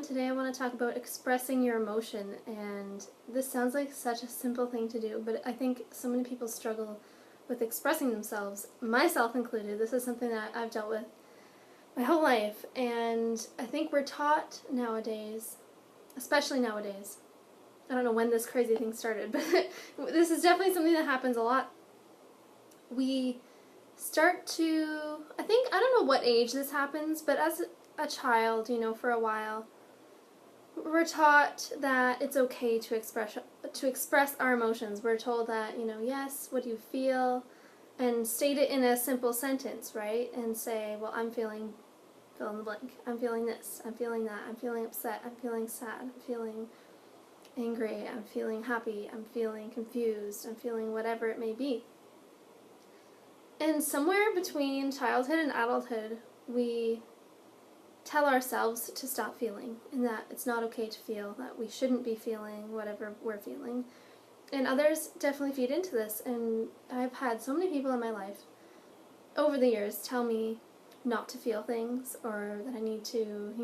everyone. Today I want to talk about expressing your emotion, and this sounds like such a simple thing to do, but I think so many people struggle with expressing themselves, myself included. This is something that I've dealt with my whole life, and I think we're taught nowadays, especially nowadays, I don't know when this crazy thing started, but this is definitely something that happens a lot. We start to, I don't know what age this happens, but as a child, for a while, we're taught that it's okay to express our emotions. We're told that, yes, what do you feel? And state it in a simple sentence, right? And say, well, I'm feeling, fill in the blank. I'm feeling this, I'm feeling that, I'm feeling upset, I'm feeling sad, I'm feeling angry, I'm feeling happy, I'm feeling confused, I'm feeling whatever it may be. And somewhere between childhood and adulthood, we tell ourselves to stop feeling, and that it's not okay to feel, that we shouldn't be feeling whatever we're feeling. And others definitely feed into this, and I've had so many people in my life over the years tell me not to feel things, or that I need to,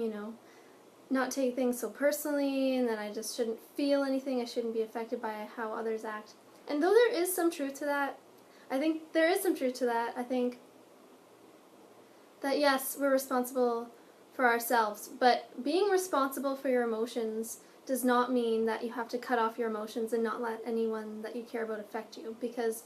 not take things so personally, and that I just shouldn't feel anything, I shouldn't be affected by how others act. And though there is some truth to that, I think there is some truth to that. I think that yes, we're responsible for ourselves, but being responsible for your emotions does not mean that you have to cut off your emotions and not let anyone that you care about affect you, because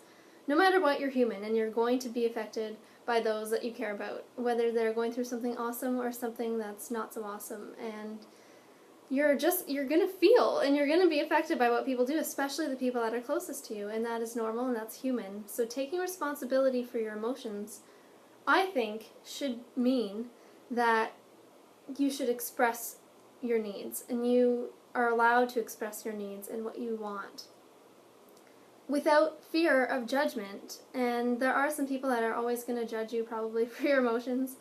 no matter what, you're human, and you're going to be affected by those that you care about, whether they're going through something awesome or something that's not so awesome, and you're going to feel, and you're going to be affected by what people do, especially the people that are closest to you, and that is normal and that's human. So taking responsibility for your emotions, I think, should mean that you should express your needs, and you are allowed to express your needs and what you want without fear of judgment. And there are some people that are always going to judge you probably for your emotions,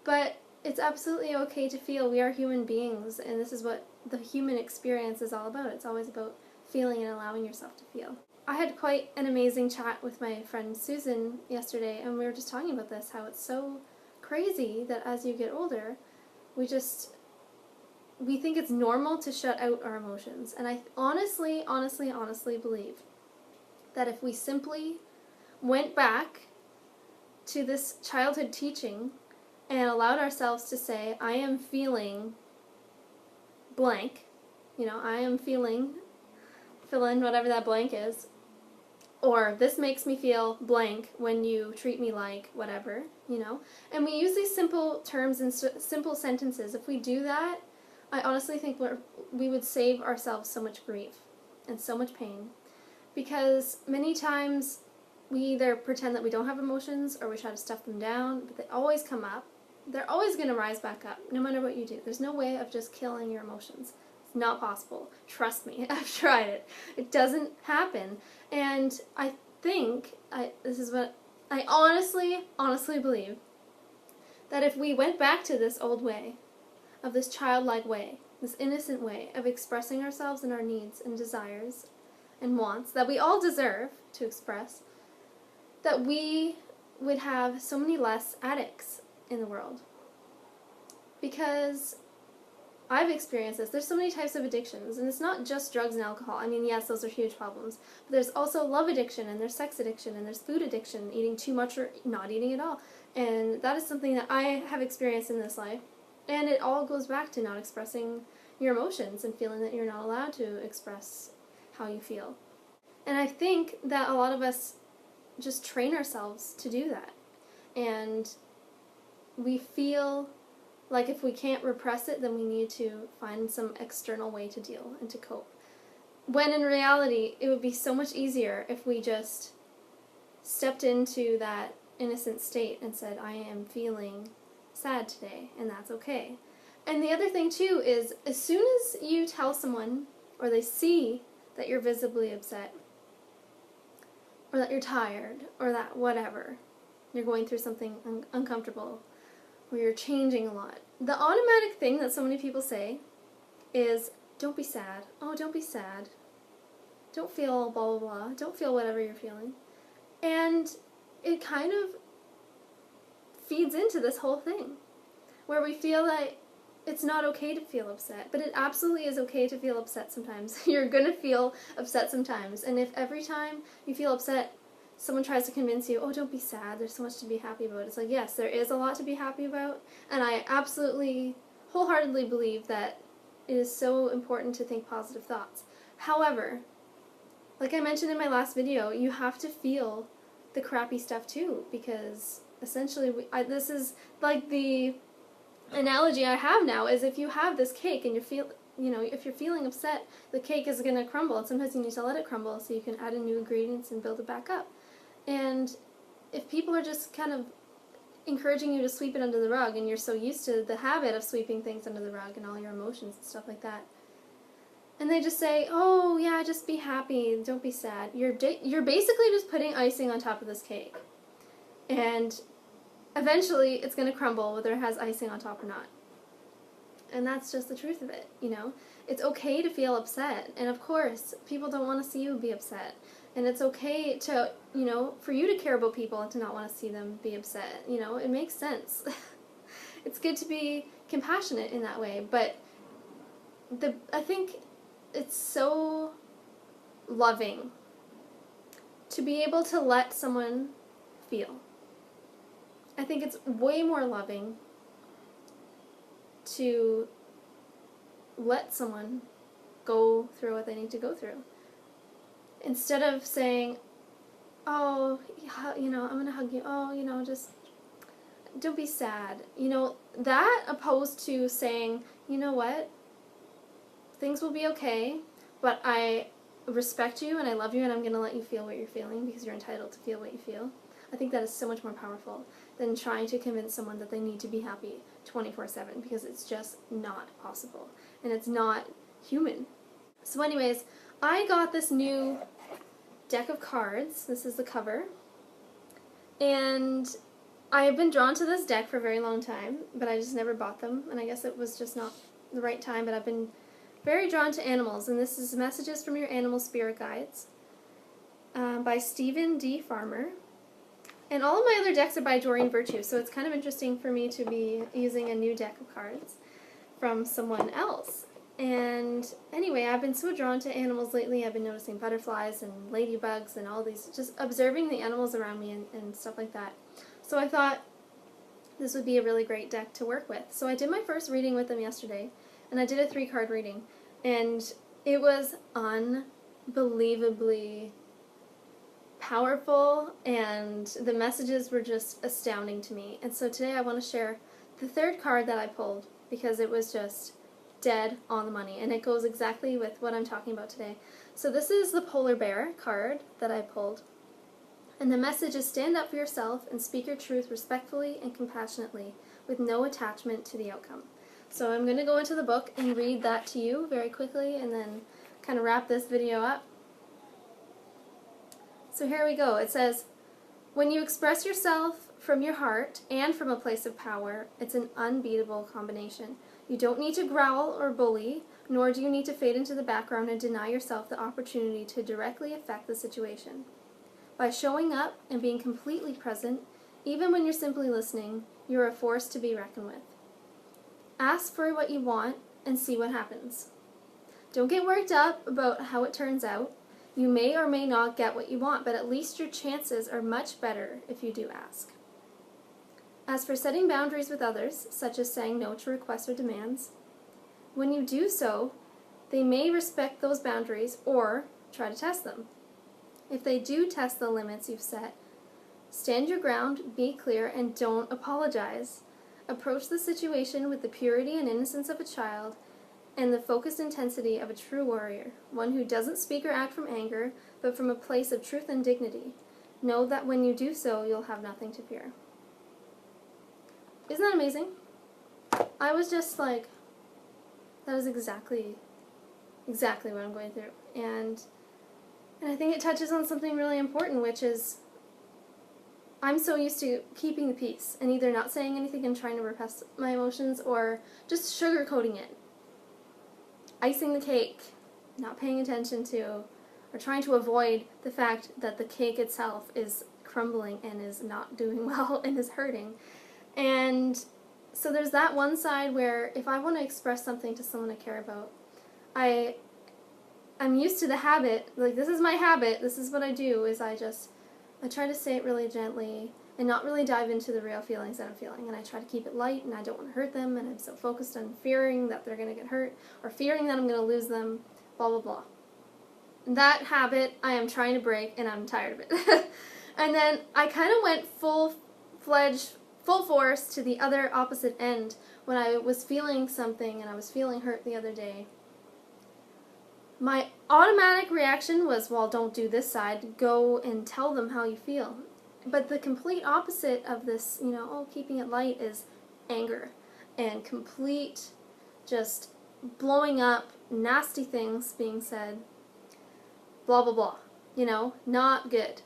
but it's absolutely okay to feel. We are human beings, and this is what the human experience is all about. It's always about feeling and allowing yourself to feel. I had quite an amazing chat with my friend Susan yesterday, and we were just talking about this, how it's so crazy that as you get older, we think it's normal to shut out our emotions. And I honestly believe that if we simply went back to this childhood teaching and allowed ourselves to say, I am feeling blank, I am feeling, fill in whatever that blank is, or this makes me feel blank when you treat me like whatever, and we use these simple terms and simple sentences. If we do that, I honestly think we would save ourselves so much grief and so much pain, because many times we either pretend that we don't have emotions or we try to stuff them down, but they always come up. They're always going to rise back up, no matter what you do. There's no way of just killing your emotions. It's not possible. Trust me, I've tried it. It doesn't happen. And I think, this is what I honestly believe, that if we went back to this old way, of this childlike way, this innocent way of expressing ourselves and our needs and desires and wants that we all deserve to express, that we would have so many less addicts in the world. Because I've experienced this. There's so many types of addictions, and it's not just drugs and alcohol. I mean, yes, those are huge problems, but there's also love addiction, and there's sex addiction, and there's food addiction, eating too much or not eating at all. And that is something that I have experienced in this life, and it all goes back to not expressing your emotions and feeling that you're not allowed to express how you feel. And I think that a lot of us just train ourselves to do that, and we feel like if we can't repress it, then we need to find some external way to deal and to cope. When in reality, it would be so much easier if we just stepped into that innocent state and said, I am feeling sad today, and that's okay. And the other thing too is, as soon as you tell someone, or they see that you're visibly upset, or that you're tired, or that whatever, you're going through something uncomfortable, or you're changing a lot, the automatic thing that so many people say is, don't be sad. Oh, don't be sad. Don't feel blah, blah, blah. Don't feel whatever you're feeling. And it kind of feeds into this whole thing, where we feel like it's not okay to feel upset, but it absolutely is okay to feel upset sometimes. You're gonna feel upset sometimes, and if every time you feel upset, someone tries to convince you, oh, don't be sad, there's so much to be happy about. It's like, yes, there is a lot to be happy about, and I absolutely, wholeheartedly believe that it is so important to think positive thoughts. However, like I mentioned in my last video, you have to feel the crappy stuff too, because essentially, this is like the analogy I have now is if you have this cake and if you're feeling upset, the cake is going to crumble, and sometimes you need to let it crumble so you can add in new ingredients and build it back up. And if people are just kind of encouraging you to sweep it under the rug, and you're so used to the habit of sweeping things under the rug and all your emotions and stuff like that, and they just say, oh yeah, just be happy, don't be sad, you're basically just putting icing on top of this cake. And eventually it's going to crumble whether it has icing on top or not. And that's just the truth of it, It's okay to feel upset. And of course, people don't want to see you be upset. And it's okay to, for you to care about people and to not want to see them be upset. It makes sense. It's good to be compassionate in that way. But I think it's so loving to be able to let someone feel. I think it's way more loving to let someone go through what they need to go through. Instead of saying, oh, I'm going to hug you, oh, just don't be sad. That opposed to saying, you know what, things will be okay, but I respect you and I love you and I'm going to let you feel what you're feeling because you're entitled to feel what you feel. I think that is so much more powerful than trying to convince someone that they need to be happy 24/7, because it's just not possible and it's not human. So anyways, I got this new deck of cards. This is the cover. And I have been drawn to this deck for a very long time, but I just never bought them, and I guess it was just not the right time, but I've been very drawn to animals, and this is Messages from Your Animal Spirit Guides by Stephen D. Farmer. And all of my other decks are by Doreen Virtue, so it's kind of interesting for me to be using a new deck of cards from someone else. And anyway, I've been so drawn to animals lately. I've been noticing butterflies and ladybugs and all these, just observing the animals around me and stuff like that. So I thought this would be a really great deck to work with. So I did my first reading with them yesterday, and I did a 3-card reading, and it was unbelievably powerful, and the messages were just astounding to me. And so today I want to share the 3rd card that I pulled, because it was just dead on the money, and it goes exactly with what I'm talking about today. So this is the Polar Bear card that I pulled, and the message is: stand up for yourself and speak your truth respectfully and compassionately with no attachment to the outcome. So I'm going to go into the book and read that to you very quickly and then kind of wrap this video up. So here we go. It says, when you express yourself from your heart and from a place of power, it's an unbeatable combination. You don't need to growl or bully, nor do you need to fade into the background and deny yourself the opportunity to directly affect the situation. By showing up and being completely present, even when you're simply listening, you're a force to be reckoned with. Ask for what you want and see what happens. Don't get worked up about how it turns out. You may or may not get what you want, but at least your chances are much better if you do ask. As for setting boundaries with others, such as saying no to requests or demands, when you do so, they may respect those boundaries or try to test them. If they do test the limits you've set, stand your ground, be clear, and don't apologize. Approach the situation with the purity and innocence of a child and the focused intensity of a true warrior, one who doesn't speak or act from anger, but from a place of truth and dignity. Know that when you do so, you'll have nothing to fear. Isn't that amazing? I was just like, that is exactly what I'm going through. And I think it touches on something really important, which is I'm so used to keeping the peace and either not saying anything and trying to repress my emotions or just sugarcoating it. Icing the cake, not paying attention to, or trying to avoid the fact that the cake itself is crumbling and is not doing well and is hurting. And so there's that one side where if I want to express something to someone I care about, I'm used to the habit, like this is my habit, this is what I do, is I try to say it really gently and not really dive into the real feelings that I'm feeling, and I try to keep it light, and I don't want to hurt them, and I'm so focused on fearing that they're going to get hurt, or fearing that I'm going to lose them, blah blah blah. That habit I am trying to break, and I'm tired of it. And then I kind of went full-fledged, full force to the other opposite end when I was feeling something and I was feeling hurt the other day. My automatic reaction was, well, don't do this side, go and tell them how you feel. But the complete opposite of this, keeping it light, is anger and complete just blowing up, nasty things being said, blah blah blah, not good.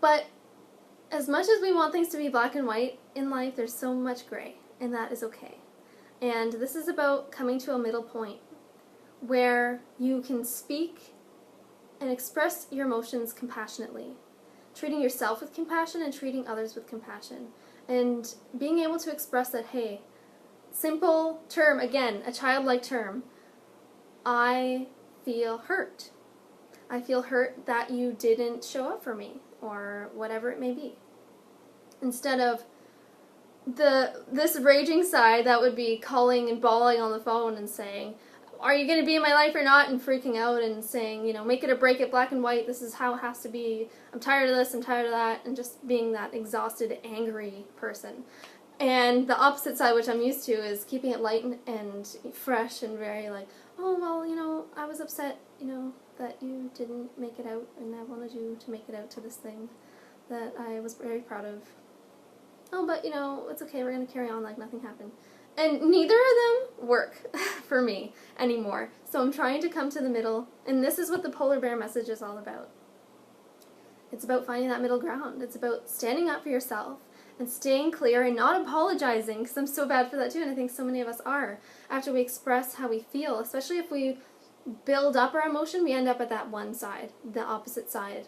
But as much as we want things to be black and white in life, there's so much gray, and that is okay. And this is about coming to a middle point where you can speak and express your emotions compassionately, treating yourself with compassion and treating others with compassion, and being able to express that, hey, simple term, again, a childlike term, I feel hurt. I feel hurt that you didn't show up for me, or whatever it may be. Instead of this raging side that would be calling and bawling on the phone and saying, are you going to be in my life or not, and freaking out and saying, make it or break it, black and white, this is how it has to be, I'm tired of this, I'm tired of that, and just being that exhausted, angry person. And the opposite side, which I'm used to, is keeping it light and fresh and very like, oh, well, I was upset, that you didn't make it out, and I wanted you to make it out to this thing that I was very proud of. Oh, but, it's okay, we're going to carry on like nothing happened. And neither of them work for me anymore. So I'm trying to come to the middle, and this is what the polar bear message is all about. It's about finding that middle ground. It's about standing up for yourself and staying clear and not apologizing, because I'm so bad for that too, and I think so many of us are. After we express how we feel, especially if we build up our emotion, we end up at that one side, the opposite side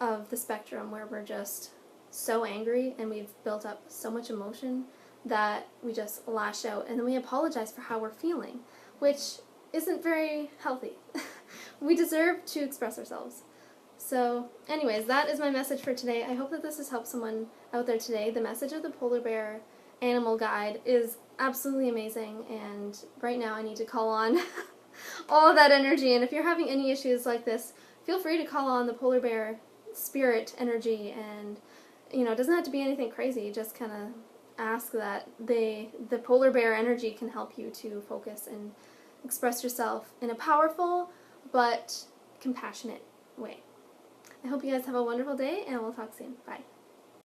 of the spectrum, where we're just so angry and we've built up so much emotion that we just lash out, and then we apologize for how we're feeling, which isn't very healthy. We deserve to express ourselves. So anyways, that is my message for today. I hope that this has helped someone out there today. The message of the Polar Bear Animal Guide is absolutely amazing, and right now I need to call on all of that energy, and if you're having any issues like this, feel free to call on the Polar Bear spirit energy, and it doesn't have to be anything crazy, just kind of ask that the polar bear energy can help you to focus and express yourself in a powerful but compassionate way. I hope you guys have a wonderful day, and we'll talk soon. Bye.